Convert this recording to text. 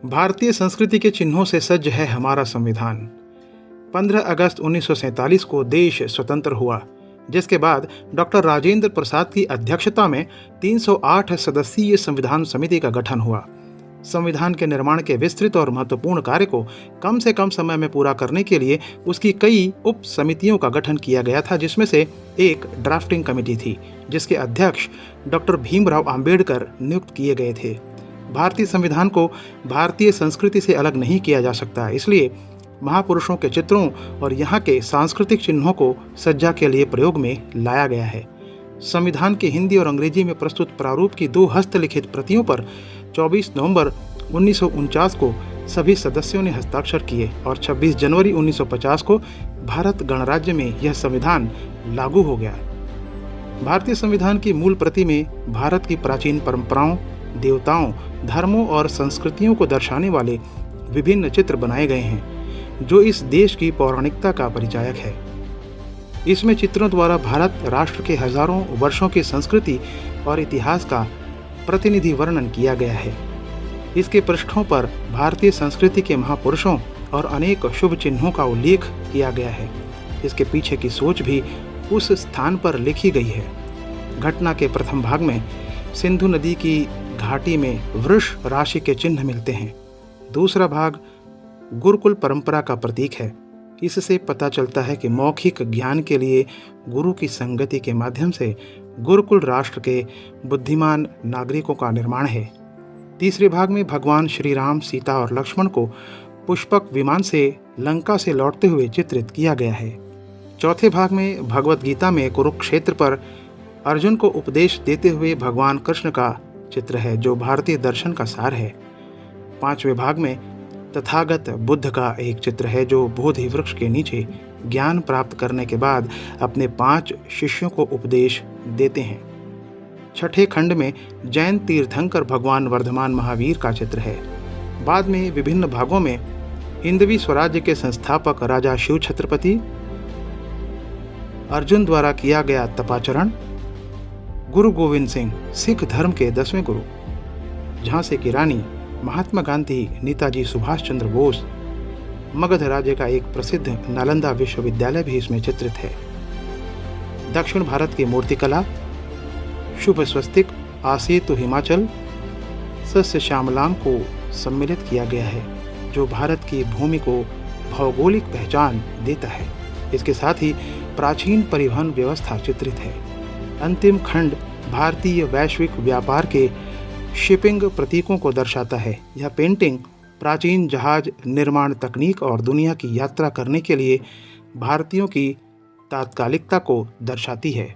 भारतीय संस्कृति के चिन्हों से सज्ज है हमारा संविधान। 15 अगस्त 1947 को देश स्वतंत्र हुआ, जिसके बाद डॉक्टर राजेंद्र प्रसाद की अध्यक्षता में 308 सदस्यीय संविधान समिति का गठन हुआ। संविधान के निर्माण के विस्तृत और महत्वपूर्ण कार्य को कम से कम समय में पूरा करने के लिए उसकी कई उप समितियों का गठन किया गया था, जिसमें से एक ड्राफ्टिंग कमेटी थी, जिसके अध्यक्ष डॉक्टर भीमराव अंबेडकर नियुक्त किए गए थे। भारतीय संविधान को भारतीय संस्कृति से अलग नहीं किया जा सकता, इसलिए महापुरुषों के चित्रों और यहाँ के सांस्कृतिक चिन्हों को सज्जा के लिए प्रयोग में लाया गया है। संविधान के हिंदी और अंग्रेजी में प्रस्तुत प्रारूप की 2 हस्तलिखित प्रतियों पर 24 नवंबर 1949 को सभी सदस्यों ने हस्ताक्षर किए और 26 जनवरी 1950 को भारत गणराज्य में यह संविधान लागू हो गया। भारतीय संविधान की मूल प्रति में भारत की प्राचीन परंपराओं, देवताओं, धर्मों और संस्कृतियों को दर्शाने वाले विभिन्न चित्र बनाए गए हैं, जो इस देश की पौराणिकता का परिचायक है। इसमें चित्रों द्वारा भारत राष्ट्र के हजारों वर्षों की संस्कृति और इतिहास का प्रतिनिधि वर्णन किया गया है। इसके पृष्ठों पर भारतीय संस्कृति के महापुरुषों और अनेक शुभ चिन्हों का उल्लेख किया गया है। इसके पीछे की सोच भी उस स्थान पर लिखी गई है। घटना के प्रथम भाग में सिंधु नदी की घाटी में वृष राशि के चिन्ह मिलते हैं। दूसरा भाग गुरुकुल परंपरा का प्रतीक है। इससे पता चलता है कि मौखिक ज्ञान के लिए गुरु की संगति के माध्यम से गुरुकुल राष्ट्र के बुद्धिमान नागरिकों का निर्माण है। तीसरे भाग में भगवान श्री राम, सीता और लक्ष्मण को पुष्पक विमान से लंका से लौटते हुए चित्रित किया गया है। चौथे भाग में भगवत गीता में कुरुक्षेत्र पर अर्जुन को उपदेश देते हुए भगवान कृष्ण का चित्र है, जो भारतीय दर्शन का सार है। 5वें भाग में तथागत बुद्ध का एक चित्र है, जो बोधि वृक्ष के नीचे ज्ञान प्राप्त करने के बाद अपने 5 शिष्यों को उपदेश देते हैं। 6ठे खंड में जैन तीर्थंकर भगवान वर्धमान महावीर का चित्र है। बाद में विभिन्न भागों में हिंदवी स्वराज्य के संस्थापक राजा शिव छत्रपति, अर्जुन द्वारा किया गया तपाचरण, गुरु गोविंद सिंह सिख धर्म के 10वें गुरु, झांसी की रानी, महात्मा गांधी, नेताजी सुभाष चंद्र बोस, मगध राज्य का एक प्रसिद्ध नालंदा विश्वविद्यालय भी इसमें चित्रित है। दक्षिण भारत की मूर्तिकला, शुभ स्वस्तिक, आसेतु हिमाचल, सस्य श्यामलाम को सम्मिलित किया गया है, जो भारत की भूमि को भौगोलिक पहचान देता है। इसके साथ ही प्राचीन परिवहन व्यवस्था चित्रित है। अंतिम खंड भारतीय वैश्विक व्यापार के शिपिंग प्रतीकों को दर्शाता है। यह पेंटिंग प्राचीन जहाज निर्माण तकनीक और दुनिया की यात्रा करने के लिए भारतीयों की तात्कालिकता को दर्शाती है।